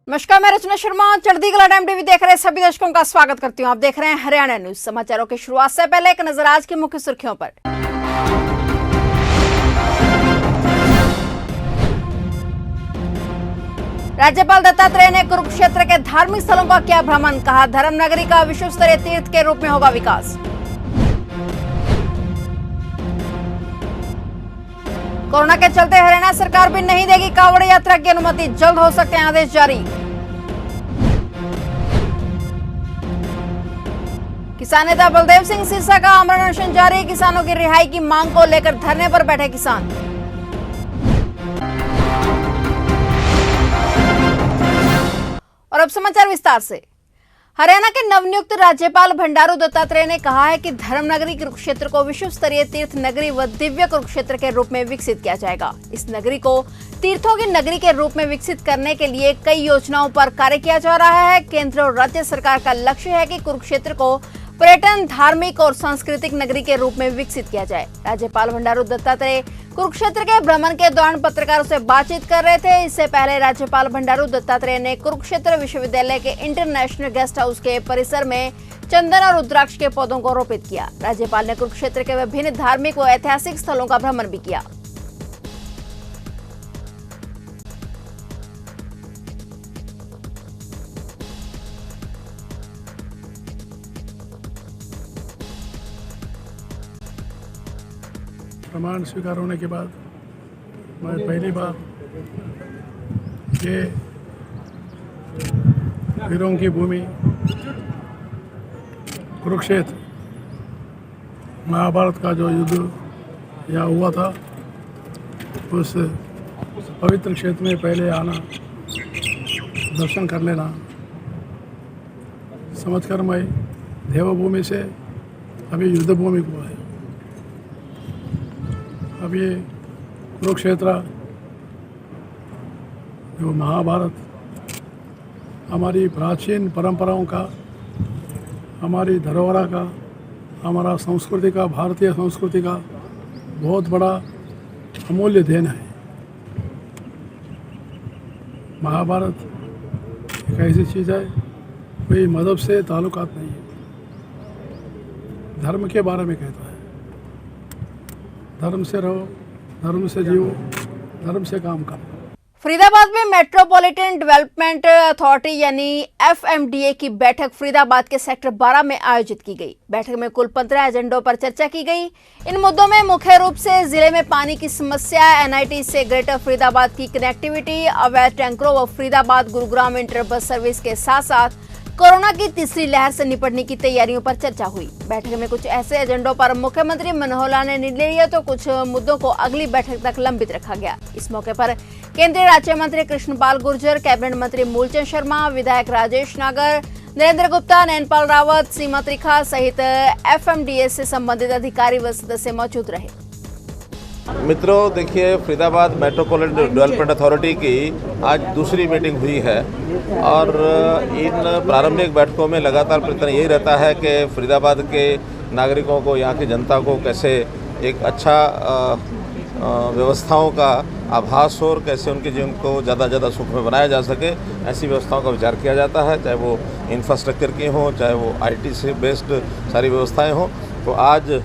नमस्कार, मैं रचना शर्मा चढ़ती कला टाइम टीवी देख रहे सभी दर्शकों का स्वागत करती हूं। आप देख रहे हैं हरियाणा न्यूज। समाचारों की शुरुआत से पहले एक नजर आज की मुख्य सुर्खियों पर। राज्यपाल दत्तात्रेय ने कुरुक्षेत्र के धार्मिक स्थलों का किया भ्रमण, कहा धर्म नगरी का विश्व स्तरीय तीर्थ के रूप में होगा विकास। कोरोना के चलते हरियाणा सरकार भी नहीं देगी कांवड़ यात्रा की अनुमति, जल्द हो सकते हैं आदेश जारी। किसान नेता बलदेव सिंह सिरसा का आमरण अनशन जारी, किसानों की रिहाई की मांग को लेकर धरने पर बैठे किसान। और अब समाचार विस्तार से। हरियाणा के नवनियुक्त राज्यपाल बंडारू दत्तात्रेय ने कहा है कि धर्मनगरी कुरुक्षेत्र को विश्व स्तरीय तीर्थ नगरी व दिव्य कुरुक्षेत्र के रूप में विकसित किया जाएगा। इस नगरी को तीर्थों की नगरी के रूप में विकसित करने के लिए कई योजनाओं पर कार्य किया जा रहा है। केंद्र और राज्य सरकार का लक्ष्य है कि कुरुक्षेत्र को पर्यटन, धार्मिक और सांस्कृतिक नगरी के रूप में विकसित किया जाए। राज्यपाल बंडारू दत्तात्रेय कुरुक्षेत्र के भ्रमण के दौरान पत्रकारों से बातचीत कर रहे थे। इससे पहले राज्यपाल बंडारू दत्तात्रेय ने कुरुक्षेत्र विश्वविद्यालय के इंटरनेशनल गेस्ट हाउस के परिसर में चंदन और रुद्राक्ष के पौधों को रोपित किया। राज्यपाल ने कुरुक्षेत्र के विभिन्न धार्मिक व ऐतिहासिक स्थलों का भ्रमण भी किया। प्रमाण स्वीकार होने के बाद मैं पहली बार ये वीरों की भूमि कुरुक्षेत्र, महाभारत का जो युद्ध यहाँ हुआ था, उस पवित्र क्षेत्र में पहले आना, दर्शन कर लेना समझकर मैं देवभूमि से अभी युद्ध भूमि को है। अब ये कुरुक्षेत्र जो महाभारत हमारी प्राचीन परंपराओं का, हमारी धरोहर का, हमारा संस्कृति का, भारतीय संस्कृति का बहुत बड़ा अमूल्य देन है। महाभारत एक ऐसी चीज़ है, कोई मज़हब से ताल्लुकात नहीं है, धर्म के बारे में कहता है। धर्म से रहो, धर्म से जियो, धर्म से काम करो। फरीदाबाद में मेट्रोपॉलिटन डेवलपमेंट अथॉरिटी यानी एफएमडीए की बैठक फरीदाबाद के सेक्टर 12 में आयोजित की गई। बैठक में कुल 15 एजेंडों पर चर्चा की गई। इन मुद्दों में मुख्य रूप से जिले में पानी की समस्या, एनआईटी से ग्रेटर फरीदाबाद की कनेक्टिविटी, अवैध टैंकरों व Faridabad Gurugram inter bus service के साथ साथ कोरोना की तीसरी लहर से निपटने की तैयारियों पर चर्चा हुई। बैठक में कुछ ऐसे एजेंडों पर मुख्यमंत्री मनोहर लाल ने निर्णय लिया तो कुछ मुद्दों को अगली बैठक तक लंबित रखा गया। इस मौके पर केंद्रीय राज्य मंत्री कृष्णपाल गुर्जर, कैबिनेट मंत्री मूलचंद शर्मा, विधायक राजेश नागर, नरेंद्र गुप्ता, नैनपाल रावत, सीमा त्रिखा सहित एफएमडीए से संबंधित अधिकारी व सदस्य मौजूद रहे। मित्रों, देखिए, फरीदाबाद मेट्रोपॉलिटन डेवलपमेंट अथॉरिटी की आज दूसरी मीटिंग हुई है और इन प्रारंभिक बैठकों में लगातार प्रयत्न यही रहता है कि फरीदाबाद के नागरिकों को, यहाँ की जनता को कैसे एक अच्छा व्यवस्थाओं का आभास हो और कैसे उनके जीवन को ज़्यादा से ज़्यादा सुखमय बनाया जा सके, ऐसी व्यवस्थाओं का विचार किया जाता है, चाहे वो इंफ्रास्ट्रक्चर की हों, चाहे वो आईटी से बेस्ड सारी व्यवस्थाएँ हों। तो आज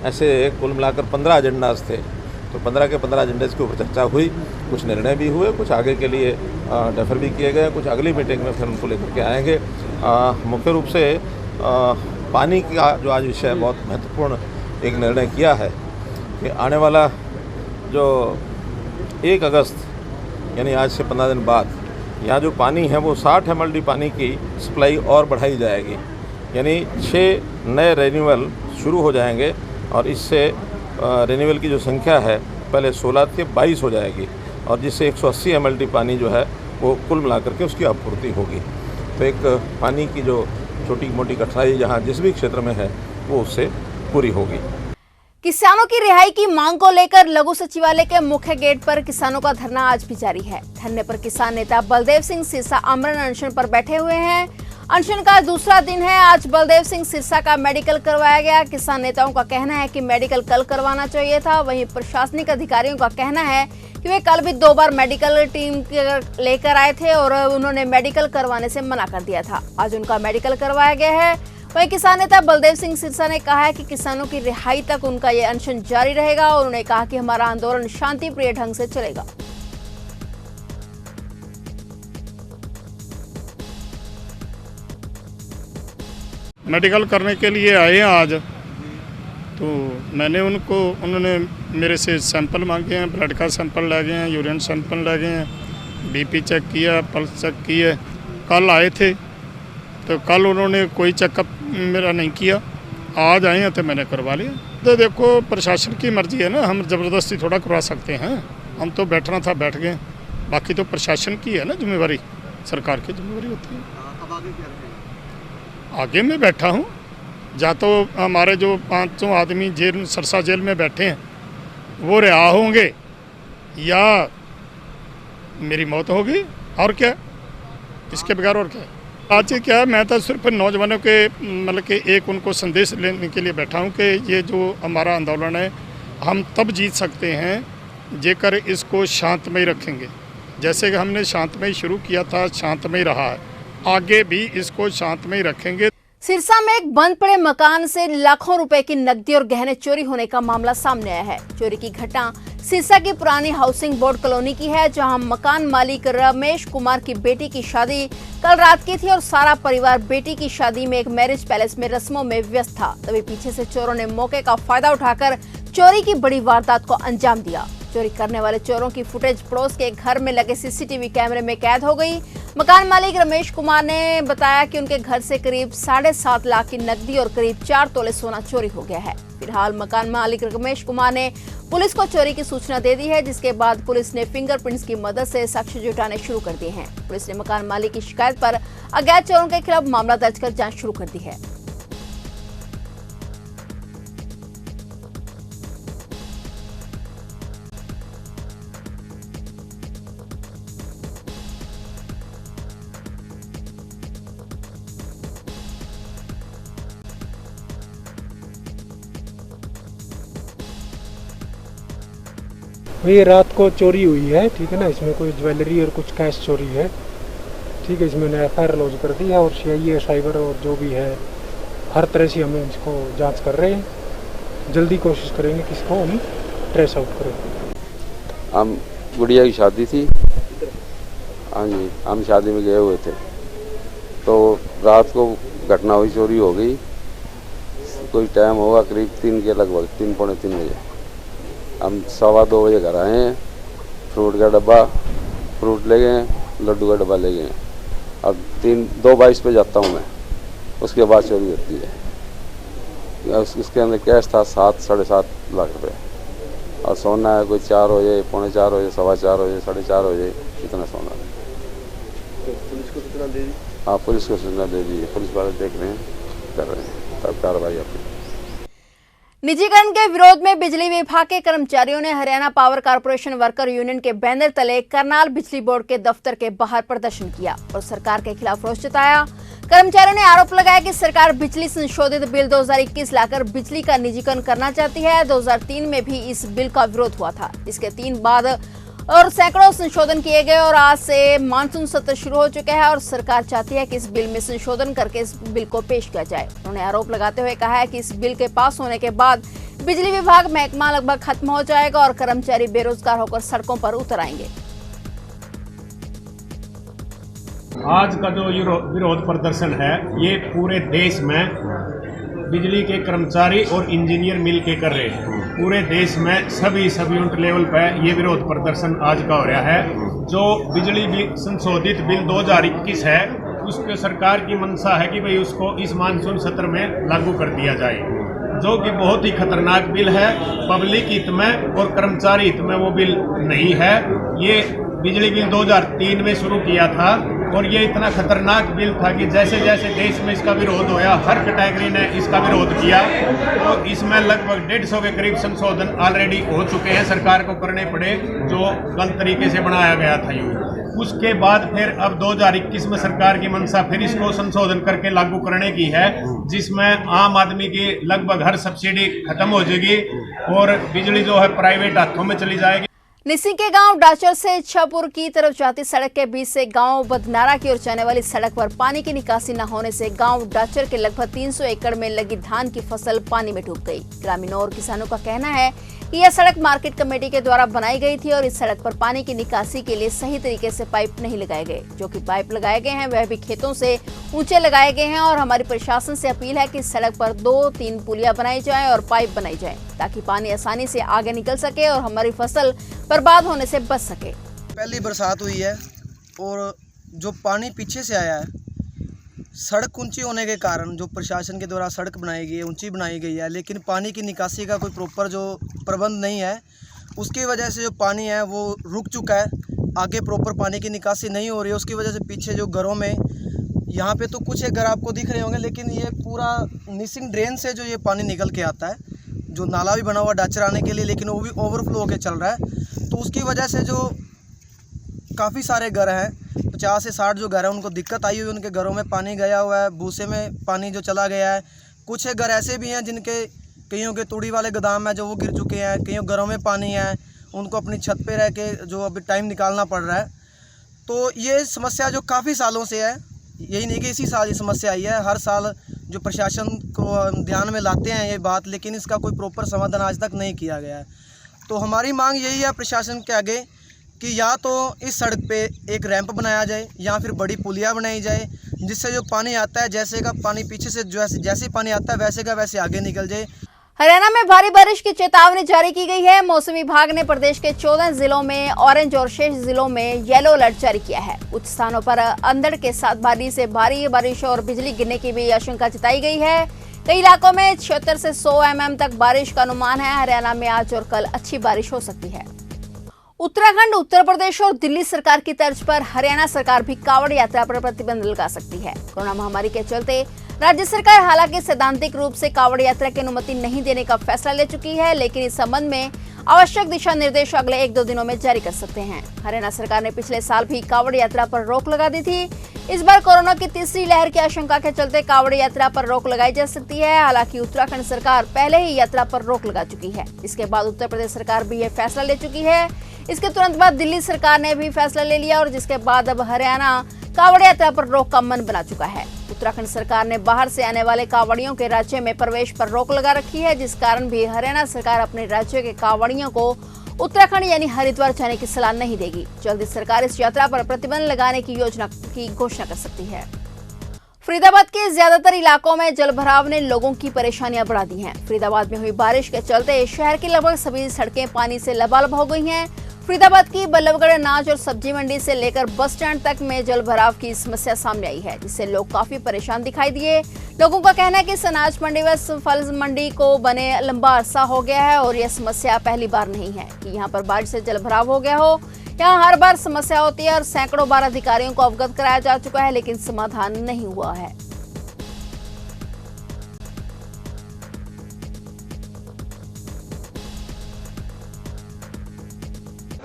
ऐसे कुल मिलाकर 15 एजेंडाज थे, तो 15 के 15 एजेंडाज के ऊपर चर्चा हुई। कुछ निर्णय भी हुए, कुछ आगे के लिए डेफर भी किए गए, कुछ अगली मीटिंग में फिर उनको लेकर के आएंगे। मुख्य रूप से पानी का जो आज विषय बहुत महत्वपूर्ण एक निर्णय किया है कि आने वाला जो 1 अगस्त यानी आज से 15 दिन बाद यहाँ जो पानी है वो 60 mld पानी की सप्लाई और बढ़ाई जाएगी, यानी 6 नए रिन्यूअल शुरू हो जाएंगे और इससे रिन्यूअल की जो संख्या है पहले 16 थी 22 हो जाएगी और जिससे 180 mld पानी जो है वो कुल मिलाकर के उसकी आपूर्ति होगी। तो एक पानी की जो छोटी मोटी कठिनाई जहाँ जिस भी क्षेत्र में है वो उससे पूरी होगी। किसानों की रिहाई की मांग को लेकर लघु सचिवालय के मुख्य गेट पर किसानों का धरना आज भी जारी है। धरने पर किसान नेता बलदेव सिंह सिरसा आमरण अनशन पर बैठे हुए हैं। अनशन का दूसरा दिन है। आज बलदेव सिंह सिरसा का मेडिकल करवाया गया। किसान नेताओं का कहना है कि मेडिकल कल करवाना चाहिए था। वहीं प्रशासनिक अधिकारियों का कहना है कि वे कल भी 2 बार मेडिकल टीम लेकर आए थे और उन्होंने मेडिकल करवाने से मना कर दिया था। आज उनका मेडिकल करवाया गया है। वहीं किसान नेता बलदेव सिंह सिरसा ने कहा है कि किसानों की रिहाई तक उनका ये अनशन जारी रहेगा और उन्होंने कहा कि हमारा आंदोलन शांतिप्रिय ढंग से चलेगा। मेडिकल करने के लिए आए हैं आज, तो उन्होंने मेरे से सैंपल मांगे हैं, ब्लड का सैंपल ले गए हैं, यूरिन सैंपल ले गए हैं, बीपी चेक किया, पल्स चेक किया। कल आए थे तो कल उन्होंने कोई चेकअप मेरा नहीं किया, आज आए हैं तो मैंने करवा लिया। तो देखो प्रशासन की मर्जी है ना, हम ज़बरदस्ती थोड़ा करवा सकते हैं। हम तो बैठना था बैठ गए, बाकी तो प्रशासन की है ना जिम्मेवारी, सरकार की जिम्मेवारी होती है। अब आगे क्या रहेगा? आगे मैं बैठा हूँ, या तो हमारे जो 500 आदमी जेल सरसा जेल में बैठे हैं वो रिहा होंगे या मेरी मौत होगी, और क्या इसके बगैर और क्या। आज क्या है, मैं तो सिर्फ नौजवानों के मतलब कि एक उनको संदेश लेने के लिए बैठा हूँ कि ये जो हमारा आंदोलन है हम तब जीत सकते हैं जेकर इसको शांतमय रखेंगे। जैसे कि हमने शांतमय शुरू किया था, शांतमय रहा है, आगे भी इसको शांतमय रखेंगे। सिरसा में एक बंद पड़े मकान से लाखों रुपए की नकदी और गहने चोरी होने का मामला सामने आया है। चोरी की घटना सिरसा की पुरानी हाउसिंग बोर्ड कॉलोनी की है, जहां मकान मालिक रमेश कुमार की बेटी की शादी कल रात की थी और सारा परिवार बेटी की शादी में एक मैरिज पैलेस में रस्मों में व्यस्त था। तभी पीछे से चोरों ने मौके का फायदा उठाकर चोरी की बड़ी वारदात को अंजाम दिया। चोरी करने वाले चोरों की फुटेज पड़ोस के घर में लगे सीसीटीवी कैमरे में कैद हो गई। मकान मालिक रमेश कुमार ने बताया कि उनके घर से करीब 7.5 लाख की नकदी और करीब 4 तोले सोना चोरी हो गया है। फिलहाल मकान मालिक रमेश कुमार ने पुलिस को चोरी की सूचना दे दी है, जिसके बाद पुलिस ने फिंगरप्रिंट्स की मदद से साक्ष्य जुटाने शुरू कर दिए हैं। पुलिस ने मकान मालिक की शिकायत पर अज्ञात चोरों के खिलाफ मामला दर्ज कर जांच शुरू कर दी है। ये रात को चोरी हुई है, ठीक है ना। इसमें कोई ज्वेलरी और कुछ कैश चोरी है, ठीक है। इसमें एफआईआर लॉन्च कर दी है और सीआईए साइबर और जो भी है हर तरह से हम इसको जांच कर रहे हैं। जल्दी कोशिश करेंगे कि इसको हम ट्रेस आउट करें। हम गुड़िया की शादी थी, हाँ जी, हम शादी में गए हुए थे, तो रात को घटना हुई, चोरी हो गई। कोई टाइम होगा करीब 3 के लगभग, 3 पौने 3 बजे। हम 2:15 बजे घर आए हैं। फ्रूट का डब्बा, फ्रूट ले गए, लड्डू का डब्बा ले गए। अब 2:22 पे जाता हूँ मैं, उसके बाद चोरी होती है। उसके अंदर कैश था 7-7.5 लाख रुपए और सोना है कोई 4 बजे, पौने 4 बजे, 4:15 बजे, 4:30 बजे, इतना सोना है। तो पुलिस को सूचना दे दी? हाँ, पुलिस को सूचना दे दी, पुलिस वाले देख रहे हैं, कर रहे हैं, तब कार्रवाई अपनी। निजीकरण के विरोध में बिजली विभाग के कर्मचारियों ने Haryana power corporation worker union के बैनर तले करनाल बिजली बोर्ड के दफ्तर के बाहर प्रदर्शन किया और सरकार के खिलाफ रोष जताया। कर्मचारियों ने आरोप लगाया कि सरकार बिजली संशोधित बिल 2021 लाकर बिजली का निजीकरण करना चाहती है। 2003 में भी इस बिल का विरोध हुआ था, इसके 3 बाद और सैकड़ों संशोधन किए गए और आज से मानसून सत्र शुरू हो चुका है और सरकार चाहती है कि इस बिल में संशोधन करके इस बिल को पेश किया जाए। उन्होंने आरोप लगाते हुए कहा है कि इस बिल के पास होने के बाद बिजली विभाग महकमा लगभग खत्म हो जाएगा और कर्मचारी बेरोजगार होकर सड़कों पर उतर आएंगे। आज का जो विरोध प्रदर्शन है ये पूरे देश में बिजली के कर्मचारी और इंजीनियर मिल के कर रहे हैं। पूरे देश में सभी यूनिट लेवल पर ये विरोध प्रदर्शन आज का हो रहा है। जो बिजली बिल संशोधित बिल 2021 है, उस पर सरकार की मंशा है कि भाई उसको इस मानसून सत्र में लागू कर दिया जाए, जो कि बहुत ही खतरनाक बिल है। पब्लिक हित में और कर्मचारी हित में वो बिल नहीं है। ये बिजली बिल 2003 में शुरू किया था और ये इतना खतरनाक बिल था कि जैसे जैसे देश में इसका विरोध होया, हर कैटेगरी ने इसका विरोध किया। तो इसमें लगभग 150 के करीब संशोधन ऑलरेडी हो चुके हैं, सरकार को करने पड़े, जो गलत तरीके से बनाया गया था। उसके बाद फिर अब 2021 में सरकार की मंशा फिर इसको संशोधन करके लागू करने की है, जिसमें आम आदमी की लगभग हर सब्सिडी खत्म हो जाएगी और बिजली जो है प्राइवेट हाथों में चली जाएगी। निसिंग के गांव डाचर से इच्छापुर की तरफ जाती सड़क के बीच से गांव बदनारा की ओर जाने वाली सड़क पर पानी की निकासी न होने से गांव डाचर के लगभग 300 एकड़ में लगी धान की फसल पानी में डूब गई। ग्रामीणों और किसानों का कहना है कि यह सड़क मार्केट कमेटी के द्वारा बनाई गई थी और इस सड़क पर पानी की निकासी के लिए सही तरीके से पाइप नहीं लगाए गए। जो कि पाइप लगाए गए हैं वह भी खेतों से ऊंचे लगाए गए हैं और हमारी प्रशासन से अपील है कि सड़क पर 2-3 पुलिया बनाई जाए और पाइप बनाई जाए ताकि पानी आसानी से आगे निकल सके और हमारी फसल बर्बाद होने से बच सके। पहली बरसात हुई है और जो पानी पीछे से आया है, सड़क ऊंची होने के कारण जो प्रशासन के द्वारा सड़क बनाई गई है, ऊंची बनाई गई है, लेकिन पानी की निकासी का कोई प्रॉपर जो प्रबंध नहीं है, उसकी वजह से जो पानी है वो रुक चुका है। आगे प्रॉपर पानी की निकासी नहीं हो रही है, उसकी वजह से पीछे जो घरों में, यहाँ पे तो कुछ एक घर आपको दिख रहे होंगे, लेकिन ये पूरा निसिंग ड्रेन से जो ये पानी निकल के आता है, जो नाला भी बना हुआ डाचर आने के लिए, लेकिन वो भी ओवरफ्लो होकर चल रहा है। तो उसकी वजह से जो काफ़ी सारे घर हैं, 50 से 60 जो घर हैं, उनको दिक्कत आई हुई, उनके घरों में पानी गया हुआ है, भूसे में पानी जो चला गया है। कुछ घर ऐसे भी हैं जिनके कईयों के तूड़ी वाले गोदाम है जो वो गिर चुके हैं, कईयों घरों में पानी है, उनको अपनी छत पे रह के जो अभी टाइम निकालना पड़ रहा है। तो ये समस्या जो काफ़ी सालों से है, यही नहीं कि इसी साल ये समस्या आई है, हर साल जो प्रशासन को ध्यान में लाते हैं ये बात, लेकिन इसका कोई प्रॉपर समाधान आज तक नहीं किया गया है। तो हमारी मांग यही है प्रशासन के आगे कि या तो इस सड़क पे एक रैंप बनाया जाए या फिर बड़ी पुलिया बनाई जाए, जिससे जो पानी आता है, जैसे का पानी पीछे से जैसे पानी आता है वैसे का वैसे आगे निकल जाए। हरियाणा में भारी बारिश की चेतावनी जारी की गई है। मौसम विभाग ने प्रदेश के 14 जिलों में ऑरेंज और शेष जिलों में येलो अलर्ट जारी किया है। कुछ स्थानों पर अंधड़ के साथ भारी से भारी बारिश और बिजली गिरने की भी आशंका जताई गई है। कई इलाकों में 76 से 100 mm तक बारिश का अनुमान है। हरियाणा में आज और कल अच्छी बारिश हो सकती है। उत्तराखंड, उत्तर प्रदेश और दिल्ली सरकार की तर्ज पर हरियाणा सरकार भी कांवड़ यात्रा पर प्रतिबंध लगा सकती है। कोरोना महामारी के चलते राज्य सरकार हालांकि सैद्धांतिक रूप से कांवड़ यात्रा की अनुमति नहीं देने का फैसला ले चुकी है, लेकिन इस संबंध में आवश्यक दिशा निर्देश अगले 1-2 दिनों में जारी कर सकते हैं। हरियाणा सरकार ने पिछले साल भी कांवड़ यात्रा पर रोक लगा दी थी। इस बार कोरोना की तीसरी लहर की आशंका के चलते कांवड़ यात्रा पर रोक लगाई जा सकती है। हालांकि उत्तराखंड सरकार पहले ही यात्रा पर रोक लगा चुकी है। इसके बाद उत्तर प्रदेश सरकार भी यह फैसला ले चुकी है। इसके तुरंत बाद दिल्ली सरकार ने भी फैसला ले लिया और जिसके बाद अब हरियाणा कांवड़ यात्रा पर रोक का मन बना चुका है। उत्तराखंड सरकार ने बाहर से आने वाले कांवड़ियों के राज्य में प्रवेश पर रोक लगा रखी है, जिस कारण भी हरियाणा सरकार अपने राज्य के कांवड़ियों को उत्तराखंड यानी हरिद्वार जाने की सलाह नहीं देगी। जल्दी सरकार इस यात्रा पर प्रतिबंध लगाने की योजना की घोषणा कर सकती है। फरीदाबाद के ज्यादातर इलाकों में जलभराव ने लोगों की परेशानियां बढ़ा दी हैं। फरीदाबाद में हुई बारिश के चलते शहर की लगभग सभी सड़कें पानी से लबालब हो गई हैं। फरीदाबाद की बल्लभगढ़ अनाज और सब्जी मंडी से लेकर बस स्टैंड तक में जलभराव की समस्या सामने आई है, जिससे लोग काफी परेशान दिखाई दिए। लोगों का कहना है कि इस अनाज मंडी व फल मंडी को बने लंबा अरसा हो गया है और यह समस्या पहली बार नहीं है कि यहाँ पर बारिश से जलभराव हो गया हो। यहाँ हर बार समस्या होती है और सैकड़ों बार अधिकारियों को अवगत कराया जा चुका है, लेकिन समाधान नहीं हुआ है।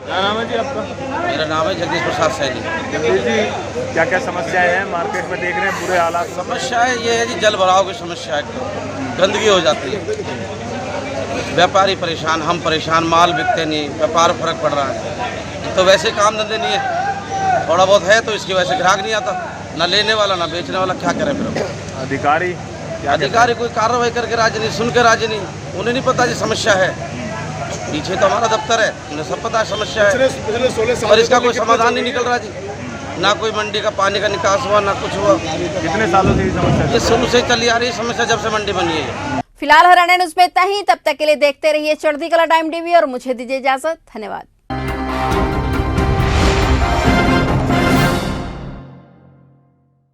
क्या नाम है जी आपका? मेरा नाम है जगदीश प्रसाद सैनी। जगदीश जी, क्या क्या समस्याएं हैं मार्केट में? देख रहे हैं बुरे हालात। समस्या है ये है जी, जल भराव की समस्या है, गंदगी हो जाती है, व्यापारी परेशान, हम परेशान, माल बिकते नहीं, व्यापार फर्क पड़ रहा है। तो वैसे काम धंधे नहीं है, थोड़ा बहुत है तो इसकी वजह से ग्राहक नहीं आता, ना लेने वाला ना बेचने वाला, क्या करें फिर? अधिकारी कोई कार्रवाई करके राजी नहीं, सुन के राजी नहीं, उन्हें नहीं पता जी समस्या है। पीछे तो हमारा दफ्तर है, उन्हें सब पता है समस्या है, और इसका कोई समाधान नहीं निकल रहा जी। ना कोई मंडी का पानी का निकास हुआ, ना कुछ हुआ। कितने सालों से ये समस्या? ये शुरू से चली आ रही समस्या, जब से मंडी बनी है। फिलहाल हरियाणा न्यूज में इतना ही। तब तक के लिए देखते रहिए चढ़ती कला टाइम टीवी और मुझे दीजिए इजाजत। धन्यवाद।